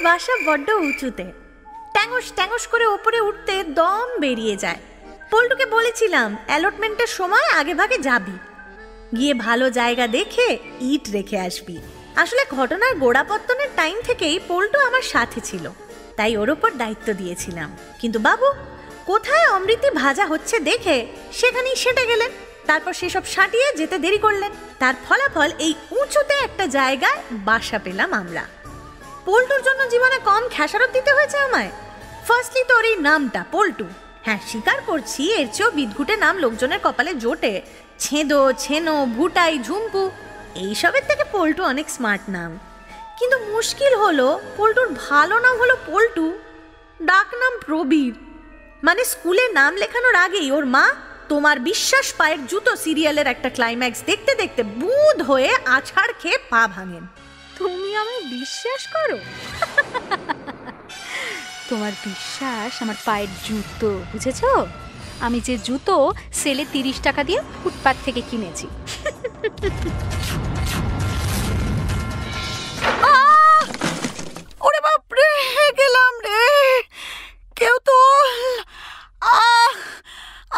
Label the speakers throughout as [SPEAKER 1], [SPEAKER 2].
[SPEAKER 1] বাসা বড্ড উঁচুতে, ট্যাঙ্গস ট্যাঙ্গস করে ওপরে উঠতে দম বেরিয়ে যায়। পল্টুকে বলেছিলাম অ্যালটমেন্টের সময় আগে ভাগে যাবি, গিয়ে ভালো জায়গা দেখে ইট রেখে আসবি। আসলে ঘটনার গোড়াপত্তনের টাইম থেকেই পল্টু আমার সাথে ছিল, তাই ওর ওপর দায়িত্ব দিয়েছিলাম। কিন্তু বাবু কোথায় অমৃতি ভাজা হচ্ছে দেখে সেখানেই সেটে গেলেন। তারপর সেসব সাঁটিয়ে যেতে দেরি করলেন। তার ফলাফল এই উঁচুতে একটা জায়গায় বাসা পেলাম আমরা। পল্টুর জন্য জীবনে কম খেসারত দিতে হয়েছে আমায়। ফার্স্টলি তোর এই নামটা পল্টু, হ্যাঁ স্বীকার করছি এর চেয়েও বিদঘুটে নাম লোকজনের কপালে জোটে। ছেঁদো, ছেনো, ভুটাই, ঝুম্পু এইসবের থেকে পল্টু অনেক স্মার্ট নাম। কিন্তু মুশকিল হলো পল্টুর ভালো নাম হলো পল্টু, ডাক নাম প্রবীর। মানে স্কুলে নাম লেখানোর আগেই ওর মা তোমার বিশ্বাস পায়ের জুতো সিরিয়ালের একটা ক্লাইম্যাক্স দেখতে দেখতে বুঁদ হয়ে আছাড় খেয়ে পা ভাঙেন।
[SPEAKER 2] তুমি আমায় বিশ্বাস করো? তোমার বিশ্বাস আমার পায়ের জুতো, বুঝেছো? আমি যে জুতো সেলে 30 টাকা দিয়ে ফুটপাত থেকে কিনেছি।
[SPEAKER 3] ওরে বাপরে, গেলাম রে, কেউ তো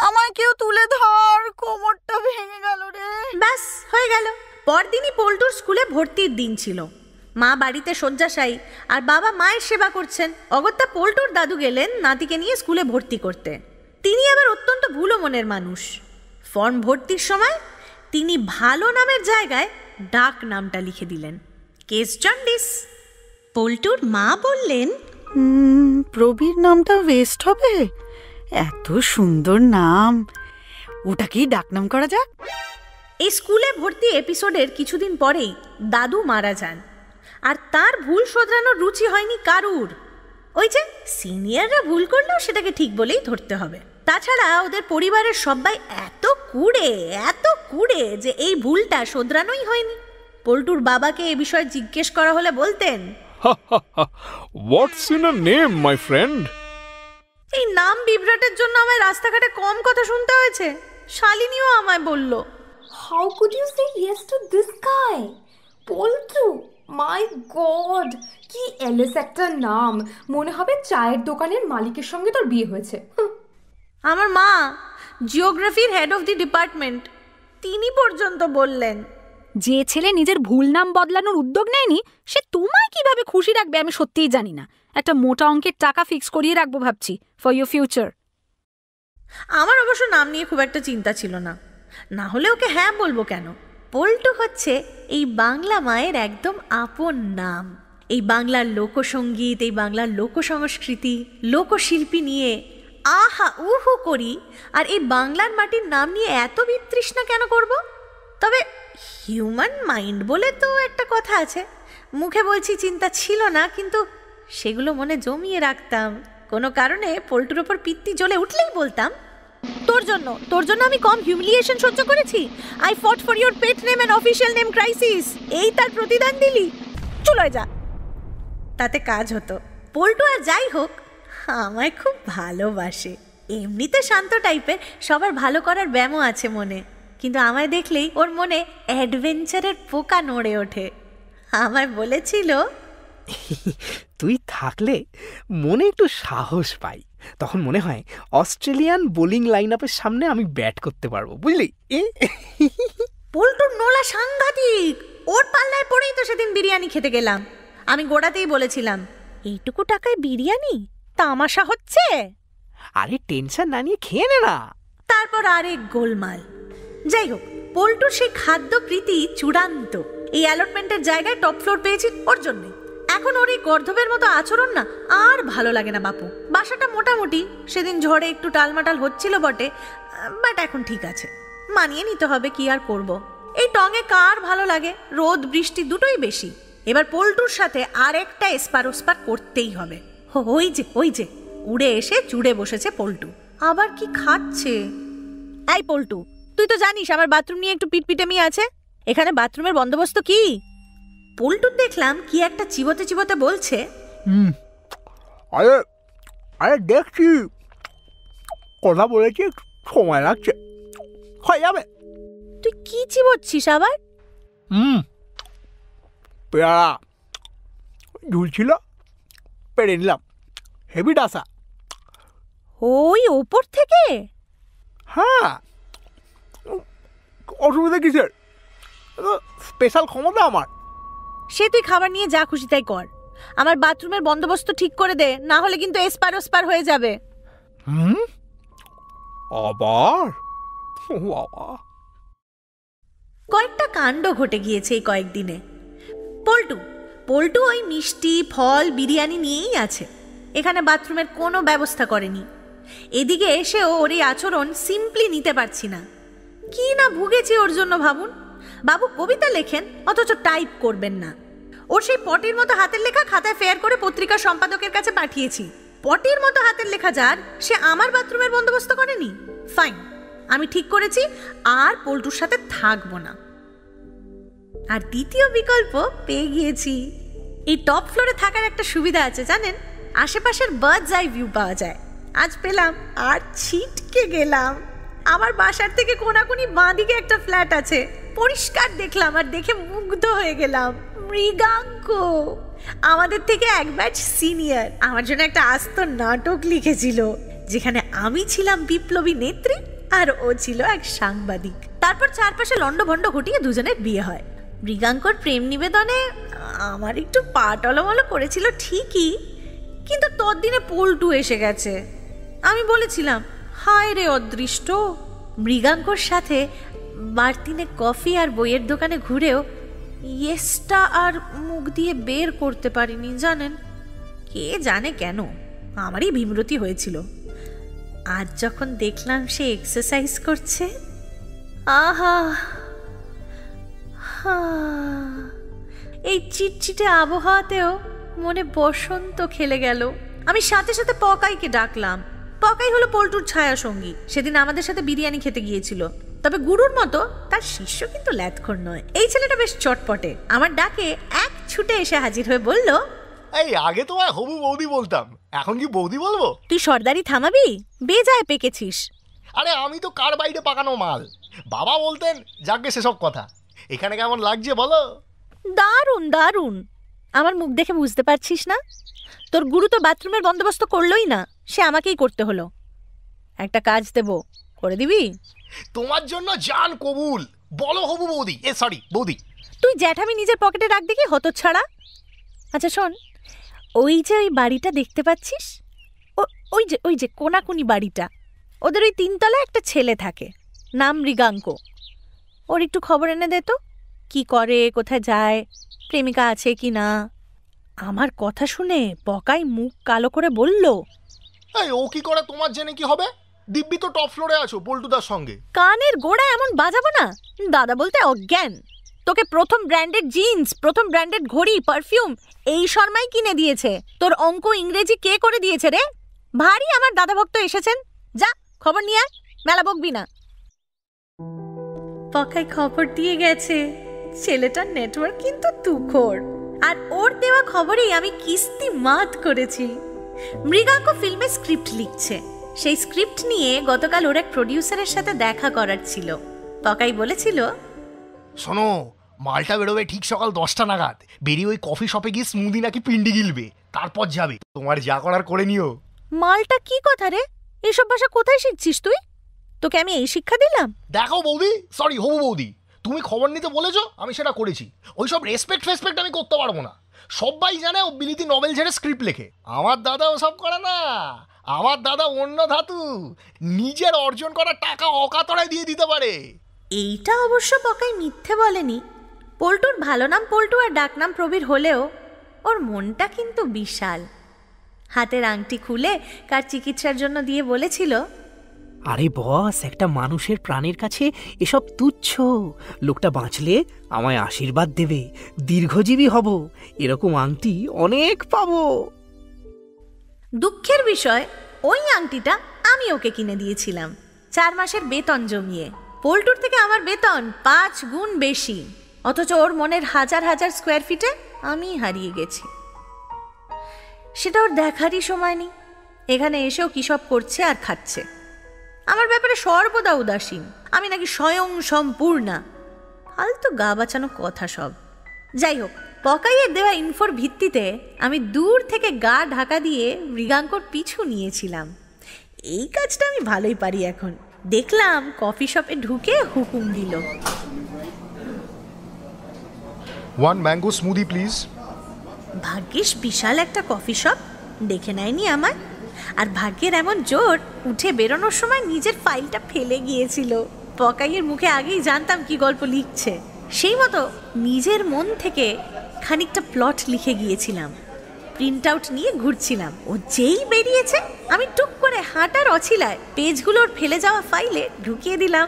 [SPEAKER 3] আমায় কেউ তুলে ধর, কোমরটা ভেঙে গেল রে।
[SPEAKER 1] ব্যাস হয়ে গেল। পরদিনই পল্টুর স্কুলে ভর্তির দিন ছিল। মা বাড়িতে শয্যাশায়ী আর বাবা মায়ের সেবা করছেন। অগত্যা পল্টুর দাদু গেলেন নাতিকে নিয়ে স্কুলে ভর্তি করতে। তিনি আবার অত্যন্ত ভুলো মনের মানুষ। ফর্ম ভর্তির সময় তিনি ভালো নামের জায়গায় ডাক নামটা লিখে দিলেন, কেস জন্ডিস। পল্টুর মা বললেন,
[SPEAKER 3] প্রবীর নামটা ওয়েস্ট হবে, এত সুন্দর নাম, ওটাকেই ডাকনাম করা যাক।
[SPEAKER 1] এই স্কুলে ভর্তি এপিসোডের কিছুদিন পরেই দাদু মারা যান, আর তার ভুল শোধরানোর রুচি হয়নি কারুর। ওই যে সিনিয়ররা ভুল করলেও সেটাকে ঠিক বলেই ধরতে হবে। তাছাড়া ওদের পরিবারের সবাই এত কুড়ে যে এই ভুলটা শোধরানোই হয়নি। পল্টুর বাবাকে এ বিষয়ে জিজ্ঞেস করা হলে বলতেন,
[SPEAKER 4] হোয়াটস in a name my friend?
[SPEAKER 1] এই নাম বিভ্রাটের জন্য আমায় রাস্তাঘাটে কম কথা শুনতে হয়েছে। শালিনীও আমায় বলল,
[SPEAKER 5] How could you say yes to this guy? Paltu, my god, কি এলএস একটা নাম, মনে হবে চায়ের দোকানের মালিকের সঙ্গে তোর বিয়ে হয়েছে।
[SPEAKER 1] আমার মা জিওগ্রাফির হেড অফ দি ডিপার্টমেন্ট, তিনি পর্যন্ত বললেন,
[SPEAKER 2] যে ছেলে নিজের ভুল নাম বদলানোর উদ্যোগ নেয়নি সে তোমায় কিভাবে খুশি রাখবে আমি সত্যিই জানি না। একটা মোটা অঙ্কের টাকা ফিক্স করিয়ে রাখবো ভাবছি, ফর ইউর ফিউচার।
[SPEAKER 1] আমার অবশ্য নাম নিয়ে খুব একটা চিন্তা ছিল না, না হলে ওকে হ্যাঁ বলবো কেন। পল্টু হচ্ছে এই বাংলা মায়ের একদম আপন নাম। এই বাংলার লোকসঙ্গীত, এই বাংলার লোকসংস্কৃতি, লোকশিল্পী নিয়ে আহা উহু করি, আর এই বাংলার মাটির নাম নিয়ে এত বিতৃষ্ণা কেন করব? তবে হিউম্যান মাইন্ড বলে তো একটা কথা আছে। মুখে বলছি চিন্তা ছিল না, কিন্তু সেগুলো মনে জমিয়ে রাখতাম। কোনো কারণে পল্টুর ওপর পিত্তি জ্বলে উঠলেই বলতাম, তোর জন্য আমি কম হিউমিলিয়েশন সহ্য করেছি। I fought for your pet name and official name crisis. এই তার প্রতিদান দিলি, চলে যা। তাতে কাজ হতো। পল্টু আর যাই হোক আমায় খুব ভালোবাসে। এমনিতে শান্ত টাইপের, সবার ভালো করার ব্যামো আছে মনে, কিন্তু আমায় দেখলেই ওর মনে অ্যাডভেঞ্চারের পোকা নড়ে ওঠে। আমায় বলেছিল,
[SPEAKER 6] তুই থাকলে মনে একটু সাহস পাই, তখন মনে হয় অস্ট্রেলিয়ান বোলিং লাইন আপের সামনে আমি ব্যাট করতে পারবো, বুঝলি?
[SPEAKER 1] পল্টুর নোলা সাংঘাতিক। ওর পাল্লায় পড়েই তো সেদিন বিরিয়ানি খেতে গেলাম। আমি গোড়াতেই বলেছিলাম, এইটুকু টাকায় বিরিয়ানি তামাশা হচ্ছে।
[SPEAKER 6] আরে টেনশন না নিয়ে খেয়ে নে না।
[SPEAKER 1] তারপর আরেক গোলমাল। যাই হোক, পল্টুর সেই খাদ্য প্রীতি চূড়ান্ত। এই অ্যালটমেন্টের জায়গায় টপ ফ্লোর পেয়েছি ওর জন্যে। এখন ওর এই গর্ধবের মতো আচরণ না আর ভালো লাগে না বাপু। বাসাটা মোটামুটি, সেদিন ঝড়ে একটু টালমাটাল হচ্ছিল বটে, বাট এখন ঠিক আছে, মানিয়ে নিতে হবে, কি আর করব। এই টঙে কার ভালো লাগে? রোদ বৃষ্টি দুটোই বেশি। এবার পল্টুর সাথে আরেকটা এসপার ওসপার করতেই হবে। ওই যে উড়ে এসে চুড়ে বসেছে পল্টু, আবার কি খাচ্ছে। এই পল্টু, তুই তো জানিস আমার বাথরুম নিয়ে একটু পিটপিটেমি আছে, এখানে বাথরুমের বন্দোবস্ত কি? পল্টু দেখলাম কি একটা চিবোতে চিবোতে বলছে,
[SPEAKER 6] আরে দেখছি, কথা বলেছি, সময় লাগছে, হয়ে যাবে।
[SPEAKER 1] তুই কি চিবোচ্ছিস আবার?
[SPEAKER 6] পেয়ারা ঝুলছিল, পেরে নিলাম, হেভি ডাসা।
[SPEAKER 1] ওই ওপর থেকে?
[SPEAKER 6] হ্যাঁ, অসুবিধা কিসের, স্পেশাল ক্ষমতা আমার।
[SPEAKER 1] সে তুই খাবার নিয়ে যা খুশি তাই কর, আমার বাথরুমের বন্দোবস্ত ঠিক করে দে, না হলে কিন্তু এসপার ওসপার হয়ে যাবে।
[SPEAKER 6] আবার? বাবা,
[SPEAKER 1] কয়েকটা কাণ্ড ঘটে গিয়েছে এই কয়েকদিনে। পল্টু পল্টু ওই মিষ্টি ফল বিরিয়ানি নিয়েই আছে, এখানে বাথরুমের কোনো ব্যবস্থা করেনি। এদিকে এসেও ওর এই আচরণ সিম্পলি নিতে পারছি না। কি না ভুগেছি ওর জন্য ভাবুন। বাবু কবিতা লেখেন অথচ টাইপ করবেন না। ওর সেই পটির মতো হাতের লেখা খাতায় ফেয়ার করে পত্রিকা সম্পাদকের কাছে পাঠিয়েছি। পটির মতো হাতের লেখা যার, সে আমার বাথরুমের বন্দোবস্ত করেনি। ফাইন, আমি ঠিক করেছি আর পল্টুর সাথে থাকবো না। আর দ্বিতীয় বিকল্প পেয়ে গিয়েছি। এই টপ ফ্লোরে থাকার একটা সুবিধা আছে জানেন, আশেপাশের বার্ডস আই ভিউ পাওয়া যায়। আজ পেলাম আর ছিটকে গেলাম। আমার বাসার থেকে কোনাকুনি বাঁ দিকে একটা ফ্ল্যাট আছে, পরিষ্কার দেখলাম আর দেখে মুগ্ধ হয়ে গেলাম। মৃগাঙ্ক আমাদের থেকে এক ব্যাচ সিনিয়র, আমার জন্য একটা আস্ত নাটক লিখেছিল, যেখানে আমি ছিলাম বিপ্লবী নেত্রী আর ও ছিল এক সাংবাদিক। তারপর চারপাশে লন্ডভন্ড ঘটিয়ে দুজনের বিয়ে হয়। মৃগাঙ্কর প্রেম নিবেদনে আমার একটু পা টলমলো করেছিল ঠিকই, কিন্তু ততদিনে পল্টু এসে গেছে। আমি বলেছিলাম, হায় রে অদৃষ্ট, মৃগাঙ্কর সাথে বারতিনে কফি আর বইয়ের দোকানে ঘুরেও ইয়েসটা আর মুখ দিয়ে বের করতে পারিনি জানেন। কে জানে কেন, আমারই ভীমরতি হয়েছিল। আজ যখন দেখলাম সে এক্সারসাইজ করছে, আহা, এই চিটচিটে আবহাওয়াতেও মনে বসন্ত খেলে গেল। আমি সাথে সাথে পকাইকে ডাকলাম। পকাই হলো পল্টুর ছায়া সঙ্গী, সেদিন আমাদের সাথে বিরিয়ানি খেতে গিয়েছিল। তবে গুরুর মতো তার শিষ্য কিন্তু ল্যাথখোর নয়। এই ছেলেটা বেশ চটপটে, আমার ডাকে এক ছুটে এসে হাজির হয়ে বলল,
[SPEAKER 7] এই আগে তোমায় হবু বৌদি বলতাম, এখন কি বৌদি বলবো?
[SPEAKER 1] তুই সর্দারি থামাবি? বেজায় পেকেছিস।
[SPEAKER 7] আরে আমি তো কার বাইরে পাকানো মাল, বাবা বলতেন। যাকে সেসব কথা, এখানে কেমন লাগছে বলো?
[SPEAKER 1] দারুণ দারুণ। আমার মুখ দেখে বুঝতে পারছিস না? তোর গুরু তো বাথরুমের বন্দোবস্ত করলোই না, সে আমাকেই করতে হলো। একটা কাজ দেব, করে দিবি?
[SPEAKER 7] তোমার জন্য জান কবুল, বলো হবু বৌদি, সরি বৌদি।
[SPEAKER 1] তুই জ্যাঠামি নিজের পকেটে রাখ দেখি, হতচ্ছাড়া। আচ্ছা শোন, ওই যে ওই বাড়িটা দেখতে পাচ্ছিস, ওই যে কোনাকুনি বাড়িটা, ওদের ওই তিনতলায় একটা ছেলে থাকে, নাম মৃগাঙ্ক। ওর একটু খবর এনে দে তো, কি করে, কোথায় যায়, প্রেমিকা আছে কি না। আমার কথা শুনে পকাই মুখ কালো করে বলল,
[SPEAKER 7] এই ও কি করে তোমার জেনে কি হবে? দিব্যি তো টপ ফ্লোরে আছো পল্টুদার সঙ্গে।
[SPEAKER 1] কানের গোড়া এমন বাজাবো না, দাদা বলতে অজ্ঞান। তোকে প্রথম ব্র্যান্ডেড জিন্স, প্রথম ব্র্যান্ডেড ঘড়ি, পারফিউম এই শর্মাই কিনে দিয়েছে। তোর অঙ্ক ইংরেজি কে করে দিয়েছে রে? ভারী আমার দাদা ভক্ত এসেছেন, যা খবর নিয়ে আয়, মেলা বকবি না। পকাই খবর দিয়ে গেছে, ছেলেটার নেটওয়ার্ক কিন্তু তুখোড়। আর ওর দেওয়া খবরেই আমি কিস্তি মাত করেছি। মৃগাঙ্ক ফিল্মে স্ক্রিপ্ট লিখছে, সেই স্ক্রিপ্ট নিয়ে গতকাল ওর এক প্রডিউসারের সাথে দেখা করার ছিল। পকাই বলেছিল,
[SPEAKER 7] শোনো, মালটা বেরোবে ঠিক সকাল 10টা নাগাদ, বেরিয়ে ওই কফি শপে গিয়ে স্মুদি নাকি পিন্ডি গিলবে, তারপর যাবে। তোমার যা করার করে নিও।
[SPEAKER 1] মালটা কি কথা রে? এসব ভাষা কোথায় শিখছিস তুই? তোকে আমি এই শিক্ষা দিলাম?
[SPEAKER 7] দেখো বৌদি, সরি হবু বৌদি, তুমি খবর নিতে বলেছো, আমি সেটা করেছি। ওইসব রেসপেক্ট আমি করতে পারবো না। সবাই জানে ও বিলিতি নভেল ছেড়ে স্ক্রিপ্ট লেখে। আমার দাদা ওসব করে না। আমার দাদা অন্য ধাতু, নিজের অর্জন করা টাকা অকাতরায় দিয়ে দিতে পারে।
[SPEAKER 1] এইটা অবশ্য পকাই মিথ্যে বলেনি। পল্টুর ভালো নাম পল্টু আর ডাকনাম প্রবীর হলেও ওর মনটা কিন্তু বিশাল। হাতের আংটি খুলে কার চিকিৎসার জন্য দিয়ে বলেছিল,
[SPEAKER 6] আরে বস, একটা মানুষের প্রাণের কাছে এসব তুচ্ছ। লোকটা বাঁচলে আমায় আশীর্বাদ দেবে, দীর্ঘজীবী হব, এরকম আংটি অনেক পাবো।
[SPEAKER 1] দুঃখের বিষয়, ওই আংটিটা আমি ওকে কিনে দিয়েছিলাম 4 মাসের বেতন জমিয়ে। পল্টুর থেকে আমার বেতন 5 গুণ বেশি, অথচ ওর মনের হাজার হাজার স্কোয়ার ফিটে আমি হারিয়ে গেছি। সেটা ওর দেখারই সময় নেই। এখানে এসেও কী সব করছে আর খাচ্ছে। আমার ব্যাপারে সর্বদা উদাসীন, আমি নাকি স্বয়ং সম্পূর্ণা। ফালতু গা বাঁচানো কথা সব। যাই হোক, পকাইয়ের দেওয়া ইনফোর ভিত্তিতে আমি দূর থেকে গা ঢাকা দিয়ে মৃগাঙ্কর পিছু নিয়েছিলাম। এই কাজটা আমি ভালোই পারি এখন। দেখলাম কফি শপে ঢুকে হুকুম দিল,
[SPEAKER 7] 1 ম্যাঙ্গো স্মুদি প্লিজ।
[SPEAKER 1] ভাগ্যিস বিশাল একটা কফি শপ, দেখে নেয়নি আমার। আর ভাগ্যের এমন জোর, উঠে বেরোনোর সময় নিজের ফাইলটা ফেলে গিয়েছিল। পকাইয়ের মুখে আগেই জানতাম কি গল্প লিখছে, সেই মতো নিজের মন থেকে খানিকটা প্লট লিখে গিয়েছিলাম। প্রিন্ট আউট নিয়ে ঘুরছিলাম, ও যেই বেরিয়েছে আমি টুক করে হাঁটার অছিলায় পেজগুলোর ফেলে যাওয়া ফাইলে ঢুকিয়ে দিলাম।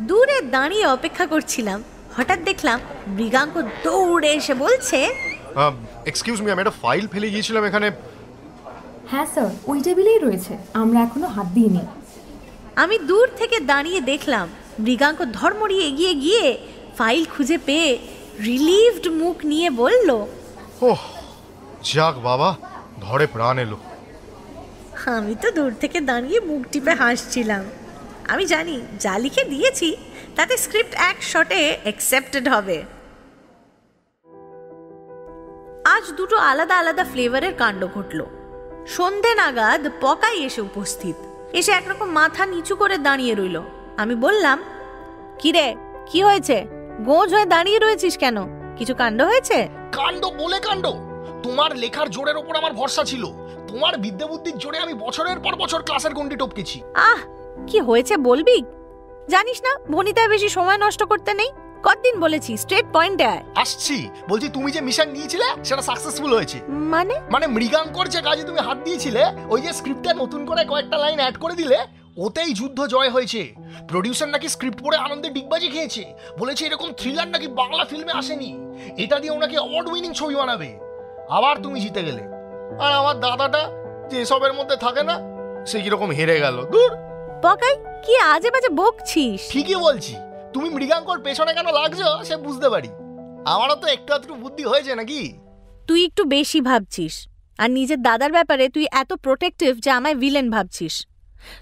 [SPEAKER 1] দূরে দাঁড়িয়ে অপেক্ষা করছিলাম, হঠাৎ দেখলাম মৃগাঙ্ক দৌড়ে এসে বলছে,
[SPEAKER 7] এক্সকিউজ মি, আমি একটা ফাইল ফেলে গিয়েছিলাম এখানে।
[SPEAKER 5] হ্যাঁ স্যার, ওই টেবিলেই রয়েছে, আমরা এখনো হাত দিইনি।
[SPEAKER 1] আমি দূর থেকে দাঁড়িয়ে দেখলাম মৃগাঙ্ক ধর্মড়িয়ে এগিয়ে গিয়ে ফাইল খুঁজে পেয়ে রিলিভড মুখ নিয়ে বলল,
[SPEAKER 7] ওহ যাক বাবা, ধরে প্রাণ এলো।
[SPEAKER 1] আমি তো দূর থেকে দাঁড়িয়ে মুখ টিপে হাসছিলাম। আমি জানি যা লিখে দিয়েছি তাতে স্ক্রিপ্ট এক শটে অ্যাকসেপ্টেড হবে। আজ দুটো আলাদা আলাদা ফ্লেভারের কাণ্ড ঘটল। সন্ধে নাগাদ পকাই এসে উপস্থিত, এসে একরকম মাথা নিচু করে দাঁড়িয়ে রইল। আমি বললাম, কিরে কি হয়েছে, গোঁজ হয়ে দাঁড়িয়ে রয়েছিস কেন, কিছু কাণ্ড হয়েছে?
[SPEAKER 7] কাণ্ড বলে কাণ্ড, তোমার লেখার জোরের ওপর আমার ভরসা ছিল। তোমার বিদ্যা বুদ্ধির জোরে আমি বছরের পর বছর ক্লাসের গন্ডি টপকেছি।
[SPEAKER 1] আহ, কি হয়েছে বলবি? জানিস না ভনিতায় বেশি সময় নষ্ট করতে নেই। কতদিন বলেছি, স্ট্রেট পয়েন্টে আয়।
[SPEAKER 7] আসছি, বলছি তুমি যে মিশন নিয়েছিলে সেটা সাকসেসফুল হয়েছে।
[SPEAKER 1] মানে
[SPEAKER 7] মৃগাঙ্কর যে কাজে তুমি হাত দিয়েছিলে, ওই যে স্ক্রিপ্টে নতুন করে কয়েকটা লাইন অ্যাড করে দিলে, ওতেই যুদ্ধ জয় হয়েছে। প্রডিউসার নাকি স্ক্রিপ্ট পড়ে আনন্দে ডিগবাজি খেয়েছে, বলেছে এরকম থ্রিলার নাকি বাংলা ফিল্মে আসেনি, এটা দিয়ে ওনাকে অ্যাওয়ার্ড উইনিং ছবি বানাবে। আবার তুমি জিতে গেলে, আর আমার দাদাটা যে এসবের মধ্যে থাকে না, সে কিরকম হেরে গেল। দূর
[SPEAKER 1] পকাই, কি আজে বাজে বকছিস?
[SPEAKER 7] ঠিকই বলছি, তুমি মৃগাঙ্কর পেছনে কেন লাগছো সে বুঝতে পারি। আমারও তো একটু আধটু বুদ্ধি হয়েছে নাকি?
[SPEAKER 1] তুই একটু বেশি ভাবছিস, আর নিজের দাদার ব্যাপারে তুই এত প্রোটেক্টিভ যে আমায় ভিলেন ভাবছিস।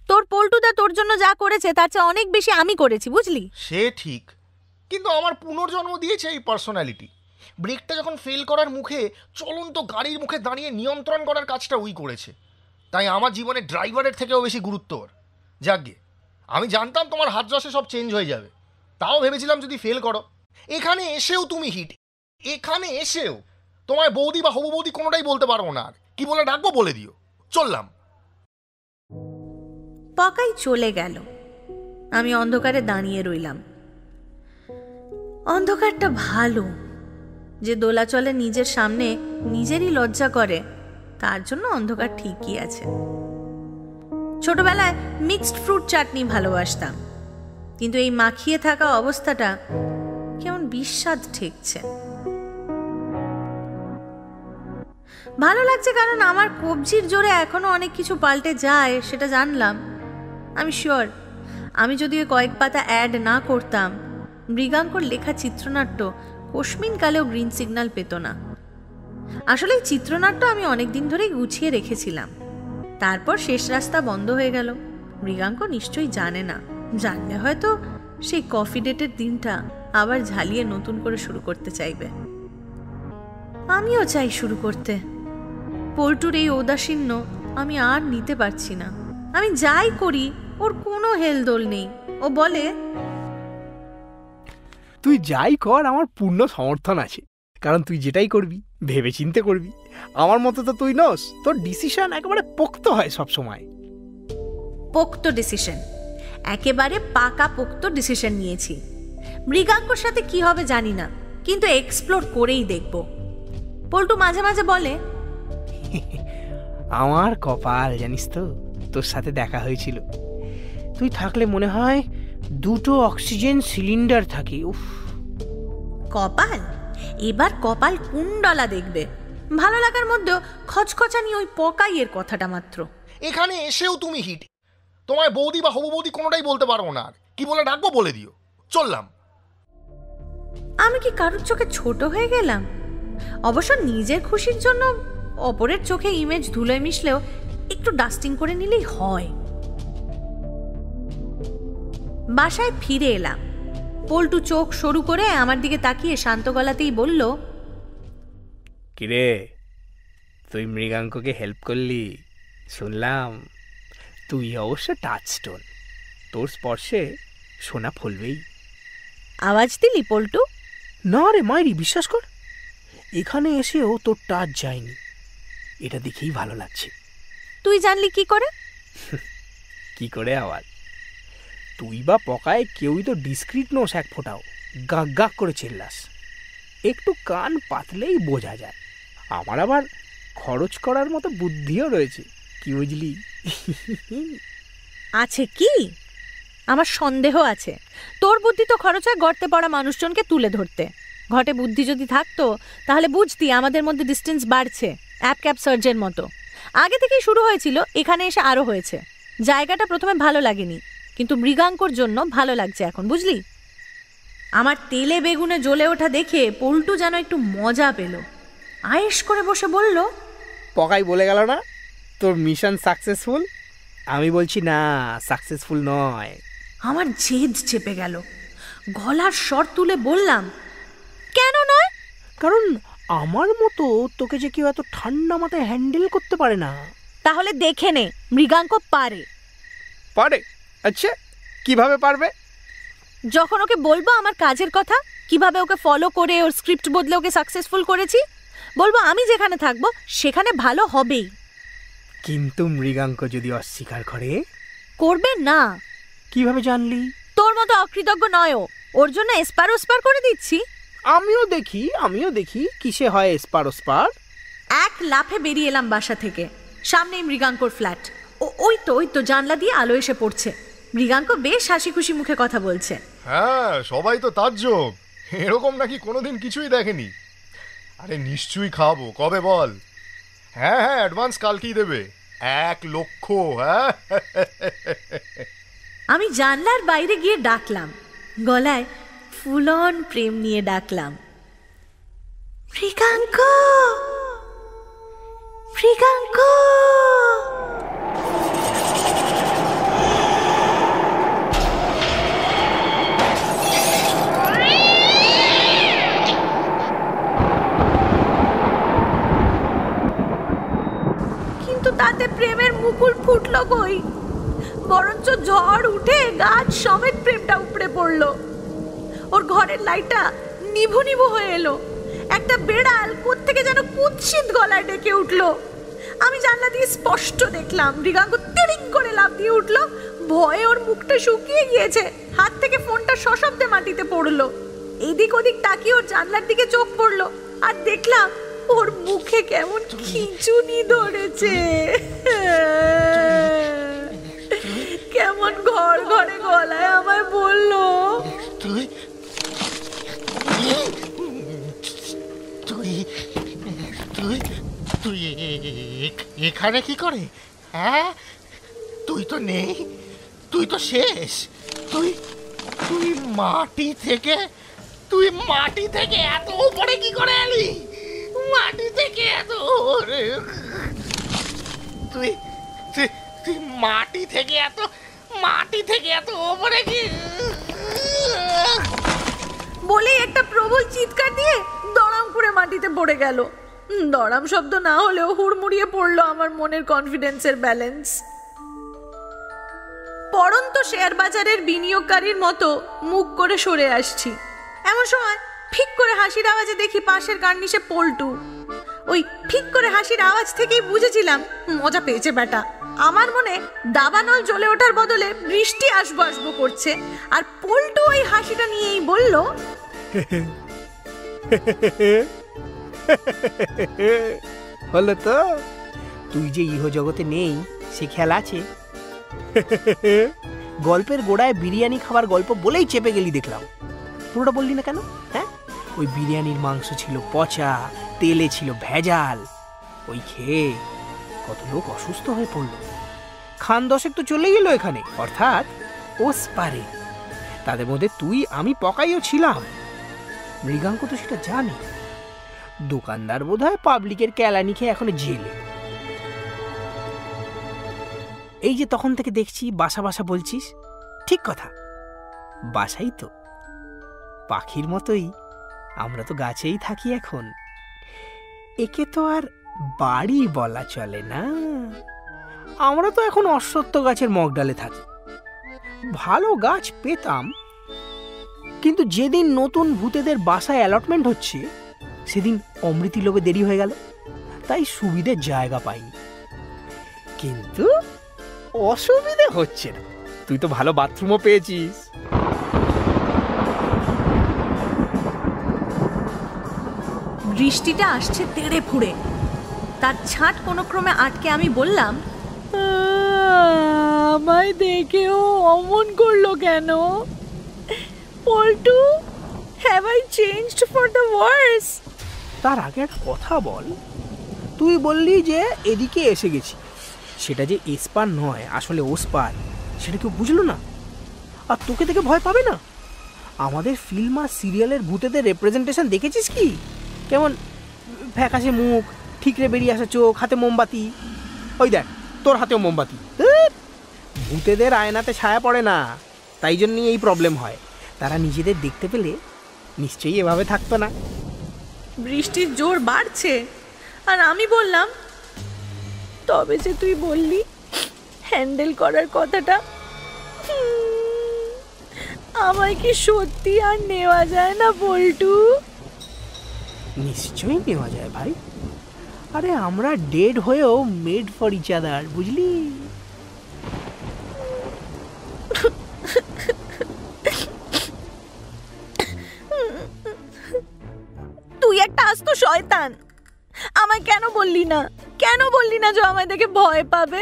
[SPEAKER 1] তোর পল্টুদা তোর জন্য যা করেছে তার চেয়ে অনেক বেশি আমি করেছি, বুঝলি?
[SPEAKER 7] সে ঠিক, কিন্তু আমার পুনর্জন্ম দিয়েছে এই পার্সোনালিটি। ব্রেকটা যখন ফেল করার মুখে চলন্ত গাড়ির মুখে দাঁড়িয়ে নিয়ন্ত্রণ করার কাজটা ওই করেছে। তাই আমার জীবনে ড্রাইভারের থেকেও বেশি গুরুত্ব ওর। যাকগে, আমি জানতাম তোমার হাত রসে সব চেঞ্জ হয়ে যাবে, তাও ভেবেছিলাম যদি ফেল করো। এখানে এসেও তুমি হিট, এখানে এসেও তোমার বৌদি বা হবু বৌদি কোনোটাই বলতে পারবো না। আর কি বলে ডাকবো বলে দিও, চললাম।
[SPEAKER 1] পকাই চলে গেল, আমি অন্ধকারে দাঁড়িয়ে রইলাম। অন্ধকারটা ভালো, যে দোলাচলে নিজের সামনে নিজেরই লজ্জা করে, তার জন্য অন্ধকার ঠিকই আছে। ছোটবেলায় মিক্সড ফ্রুট চাটনি ভালোবাসতাম, কিন্তু এই মাখিয়ে থাকা অবস্থাটা কেমন বিস্বাদ ঠেকছে। ভালো লাগছে কারণ আমার কবজির জোরে এখনো অনেক কিছু পাল্টে যায়, সেটা জানলাম। আমি শিওর আমি যদি ওই কয়েক পাতা অ্যাড না করতাম, মৃগাঙ্কর লেখা চিত্রনাট্য কস্মিন কালেও গ্রিন সিগন্যাল পেত না। আসলে এই চিত্রনাট্য আমি অনেক দিন ধরেই গুছিয়ে রেখেছিলাম, তারপর শেষ রাস্তা বন্ধ হয়ে গেল। মৃগাঙ্ক নিশ্চয়ই জানে না, জানলে হয়তো সেই কফি ডেটের দিনটা আবার ঝালিয়ে নতুন করে শুরু করতে চাইবে। আমিও চাই শুরু করতে। পল্টুর এই ঔদাসীন্য আমি আর নিতে পারছি না। আমি যাই করি ওর কোনো হেলদোল নেই। ও বলে,
[SPEAKER 6] তুই যাই কর আমার পূর্ণ সমর্থন আছে, কারণ তুই যেটাই করবি ভেবে চিন্তে করবি। আমার মতো তো তুই নস, তোর ডিসিশন একেবারে পোক্ত হয় সব সময়।
[SPEAKER 1] পোক্ত ডিসিশন, একেবারে পাকা পোক্ত ডিসিশন নিয়েছি। মৃগাঙ্কর সাথে কি হবে জানি না, কিন্তু এক্সপ্লোর করেই দেখব। পল্টু মাঝে মাঝে বলে,
[SPEAKER 6] আমার কপাল জানিস তো, তোর সাথে দেখা হয়েছিল। তুই থাকলে মনে হয় 2টো অক্সিজেন সিলিন্ডার থাকে। উফ,
[SPEAKER 1] কপাল? এবার কপাল কুণ্ডলা দেখবে। ভালো লাগার মধ্যেও খচখচানি ওই পকাইয়ের কথাটা মাত্র।
[SPEAKER 7] এখানে এসেও তুমি হিট, তোমার বৌদি বা হবু বৌদি কোনোটাই বলতে পারবো না। আর কি বলে ডাকবো বলে দিও, চললাম।
[SPEAKER 1] আমি কি কারোর চোখে ছোট হয়ে গেলাম? অবশ্য নিজের খুশির জন্য অপরের চোখে ইমেজ ধুলোয় মিশলেও একটু ডাস্টিং করে নিলেই হয়। বাসায় ফিরে এলাম। পল্টু চোখ সরু করে আমার দিকে তাকিয়ে শান্ত গলাতেই বলল,
[SPEAKER 6] কিরে, তুই মৃগাঙ্ককে হেল্প করলি শুনলাম। তুই অবশ্য টাচস্টোন, তোর স্পর্শে সোনা ফলবেই।
[SPEAKER 1] আওয়াজ দিলি পল্টু?
[SPEAKER 6] না রে মাইরি, বিশ্বাস কর, এখানে এসেও তোর টাচ যায়নি। এটা দেখেই ভালো লাগছে।
[SPEAKER 1] তুই জানলি কি করে?
[SPEAKER 6] কি করে আওয়াজ? তুই বা পকায় কেউই তো ডিসক্রিট নোস এক ফোটাও, গাক গাক করে চিল্লাস। একটু কান পাতলেই বোঝা যায়। আমার আবার খরচ করার মতো বুদ্ধিও রয়েছে, কি বুঝলি?
[SPEAKER 1] আছে কি? আমার সন্দেহ আছে। তোর বুদ্ধি তো খরচ হয় গর্তে পড়া মানুষজনকে তুলে ধরতে। ঘটে বুদ্ধি যদি থাকতো তাহলে বুঝতি আমাদের মধ্যে ডিস্টেন্স বাড়ছে, অ্যাপ ক্যাপ সার্জের মতো। আগে থেকেই শুরু হয়েছিল, এখানে এসে আরও হয়েছে। জায়গাটা প্রথমে ভালো লাগেনি, কিন্তু মৃগাঙ্কর জন্য ভালো লাগছে এখন, বুঝলি? আমার তেলে বেগুনে জ্বলে ওঠা দেখে পল্টু যেন একটু মজা পেল। আয়েশ করে বসে বলল,
[SPEAKER 6] পকাই বলে গেল না তোর মিশন সাকসেসফুল? আমি বলছি না, সাকসেসফুল নয়।
[SPEAKER 1] আমার জেদ চেপে গেল। গলার স্বর তুলে বললাম, কেন নয়?
[SPEAKER 6] কারণ আমার মতো তোকে যে কেউ এত ঠান্ডা মাথায় হ্যান্ডেল করতে পারে না।
[SPEAKER 1] তাহলে দেখে নে, মৃগাঙ্ক পারে।
[SPEAKER 6] পারে? আচ্ছা, কিভাবে পারবে?
[SPEAKER 1] যখন ওকে বলবো আমার কাজের কথা, কিভাবে ওকে ফলো করে ওর স্ক্রিপ্ট বদলে ওকে সাকসেসফুল করেছি, বলবো আমি যেখানে থাকবো সেখানে ভালো হবেই।
[SPEAKER 6] কিন্তু মৃগাঙ্ক যদি অস্বীকার করে?
[SPEAKER 1] করবে না।
[SPEAKER 6] কিভাবে জানলি?
[SPEAKER 1] তোর মতো অকৃতজ্ঞ নয় ও, ওর জন্য এসপার ওসপার করে দিচ্ছি।
[SPEAKER 6] আমিও দেখি কিসে হয় এসপার ওসপার।
[SPEAKER 1] এক লাফে বেরিয়ে এলাম বাসা থেকে। সামনেই মৃগাঙ্কর ফ্ল্যাট। ওই তো জানলা দিয়ে আলো এসে পড়ছে। মৃগাঙ্ক বেশ হাসি খুশি মুখে কথা বলছে।
[SPEAKER 7] হ্যাঁ, সবাই তো তার যোগ, এরকম নাকি কোনোদিন কিছুই দেখেনি। আরে নিশ্চয়ই খাওয়াবো, কবে বল? হ্যাঁ, অ্যাডভান্স কালকেই দেবে, 1 লক্ষ। হ্যাঁ,
[SPEAKER 1] আমি জানলার বাইরে গিয়ে ডাকলাম, গলায় ফুল অন প্রেম নিয়ে ডাকলাম, মৃগাঙ্ক, মৃগাঙ্ক। কিন্তু তাতে প্রেমের মুকুল ফুটলো কই? বরঞ্চ ঝড় উঠে গাছ সমেত প্রেমটা উপড়ে পড়লো। ওর ঘরের লাইটটা নিভু নিভু হয়ে এলো। একটা বেড়াল কোত্থেকে যেন কুৎসিত গলায় ডেকে উঠলো। আমি জানলা দিয়ে স্পষ্ট দেখলাম মৃগাঙ্ক তিরিং করে লাফ দিয়ে উঠলো। ভয়ে ওর মুখটা শুকিয়ে গিয়েছে, হাত থেকে ফোনটা সশব্দে মাটিতে পড়লো। এদিক ওদিক তাকিয়ে ওর জানলার দিকে চোখ পড়লো, আর দেখলাম ওর মুখে কেমন খিঁচুনি ধরেছে, কেমন ঘর ঘরে গলায় আমায় বললো,
[SPEAKER 7] তুই তুই তুই তুই এখানে কি করে? হ্যাঁ, তুই তো নেই, তুই তো শেষ। তুই তুই মাটি থেকে এত উপরে কি করে এলি? মাটি থেকে এত উপরে তুই তুই তুই মাটি থেকে এত উপরে কি?
[SPEAKER 1] বলেই একটা প্রবল চিৎকার দিয়ে দড়াম করে মাটিতে পড়ে গেল। দড়াম শব্দ না হলেও হুড়মুড়িয়ে পড়লো আমার মনের কনফিডেন্সের ব্যালেন্স। পড়ন্ত শেয়ার বাজারের বিনিয়োগকারীর মতো মুখ করে সরে আসছি। এমন সময় ফিক করে হাসির আওয়াজে দেখি পাশের কার্নিশে পল্টু। ওই ফিক করে হাসির আওয়াজ থেকেই বুঝেছিলাম মজা পেয়েছে বেটা। আমার মনে দাবানল জ্বলে ওঠার বদলে বৃষ্টি আসবো আসবো করছে। আর পল্টু ওই হাসিটা নিয়েই বলল,
[SPEAKER 6] হলো তো, তুই যে ইহ জগতে নেই সে খেয়াল আছে। গল্পের গোড়ায় বিরিয়ানি খাবার গল্প বলেই চেপে গেলি দেখলাম। পুরোটা বললি না কেন? হ্যাঁ, ওই বিরিয়ানির মাংস ছিল পচা, তেলে ছিল ভেজাল। ওই খেয়ে কত লোক অসুস্থ হয়ে পড়ল। খান দশেক তো চলে গেল এখানে, অর্থাৎ ওসপারে। তাদের মধ্যে তুই, আমি, পকাইও ছিলাম। মৃগাঙ্ক তো সেটা জানে। দোকানদার বোধহয় পাবলিকের ক্যালানি খেয়ে এখনো জেলে। এই যে তখন থেকে দেখছি বাসা বাসা বলছিস, ঠিক কথা, বাসাই তো। পাখির মতোই আমরা তো গাছেই থাকি এখন। একে তো আর বাড়ি বলা চলে না। আমরা তো এখন অশ্বত্থ গাছের মগডালে থাকি। ভালো গাছ পেতাম, কিন্তু যেদিন নতুন ভূতেদের বাসায় অ্যালটমেন্ট হচ্ছে সেদিন অমৃতি লোভে দেরি হয়ে গেল, তাই সুবিধের জায়গা পাইনি। কিন্তু অসুবিধে হচ্ছে না, তুই তো ভালো বাথরুমও পেয়েছিস।
[SPEAKER 1] বৃষ্টিটা আসছে তেড়ে ফুড়ে, তার ছাঁট কোনো ক্রমে আটকে আমি বললাম,
[SPEAKER 2] আমায় দেখেও অমন করলো কেন? Paltu, have I changed for the worse?
[SPEAKER 6] তার আগে একটা কথা বল, তুই বললি যে এদিকে এসে গেছি, সেটা যে এসপার নয় আসলে ওসপার, সেটা কেউ বুঝলো না। আর তোকে দেখে ভয় পাবে না? আমাদের ফিল্ম আর সিরিয়ালের ভূতেদের রেপ্রেজেন্টেশন দেখেছিস কি? কেমন ফ্যাকাশে মুখ, ঠিকরে বেরিয়ে আসা চোখ, হাতে মোমবাতি। ওই দেখ, তোর হাতেও মোমবাতি। ভূতেদের আয়নাতে ছায়া পড়ে না, তাই জন্যই এই প্রবলেম হয়। তারা নিজেদের দেখতে পেলে নিশ্চয়ই এভাবে থাকতো না।
[SPEAKER 1] বৃষ্টির জোর বাড়ছে, আর আমি বললাম,
[SPEAKER 2] তবে যে তুই বললি হ্যান্ডেল করার কথাটা, আমায় কি সত্যি আর নেওয়া যায় না পল্টু?
[SPEAKER 6] নিশ্চয়ই নেওয়া যায় ভাই। আরে আমরা ডেড হয়েও মেড ফর ইচ আদার, বুঝলি?
[SPEAKER 2] তুই একটা আস্ত শয়তান। আমায় কেন বললি না? কেন বললি না যে আমায় দেখে ভয় পাবে?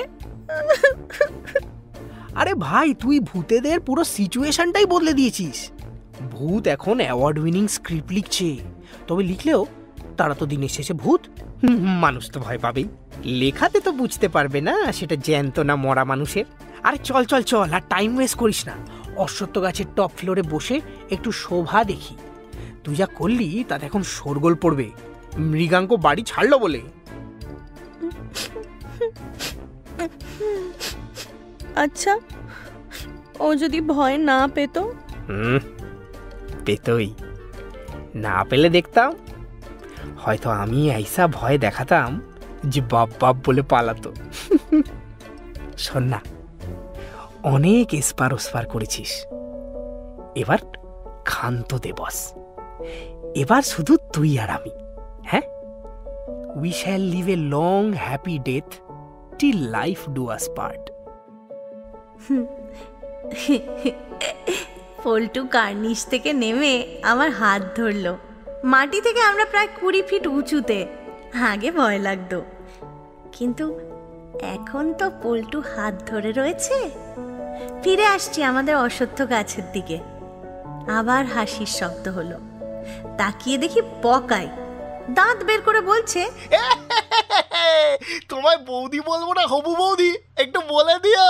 [SPEAKER 6] আরে ভাই, তুই ভূতেদের পুরো সিচুয়েশনটাই বদলে দিয়েছিস। ভূত এখন অ্যাওয়ার্ড উইনিং স্ক্রিপ্ট লিখছে, তবে লিখলেও তারা তো দিনের শেষে ভূত, মানুষ তো ভয় পাবেই। লেখাতে তো বুঝতে পারবে না সেটা জ্যান্ত না মরা মানুষের। আরে চল চল চল, আর টাইম ওয়েস্ট করিস না। অশ্বত্থ গাছের টপ ফ্লোরে বসে একটু শোভা দেখি। তুই যা করলি তাতে এখন শোরগোল পড়বে, মৃগাঙ্ক বাড়ি ছাড়লো বলে।
[SPEAKER 2] আচ্ছা, ও যদি ভয় না পেত?
[SPEAKER 6] পেতই। না পেলে দেখতাম, হয়তো আমি ऐसा ভয় দেখাতাম যে বাপ বাপ বলে পালাতো। শোন না, অনেক এসপার ওসপার করেছিস, এবার ক্ষান্ত দে বস। এবার শুধু তুই আর আমি, হ্যাঁ? We shall live a long happy death till life do us part.
[SPEAKER 1] Paltu কার্নিশ থেকে নেমে আমার হাত ধরলো। মাটি থেকে আমরা প্রায় 20 ফিট উঁচুতে। আগে ভয় লাগতো, কিন্তু এখন তো পল্টু হাত ধরে রয়েছে। ফিরে আসছি আমাদের অশ্বত্থ গাছের দিকে। আবার হাসির শব্দ হলো। তাকিয়ে দেখি পকাই দাঁত বের করে বলছে,
[SPEAKER 7] তোমায় বৌদি বলবো না, হবু বৌদি, একটু বলে দিও।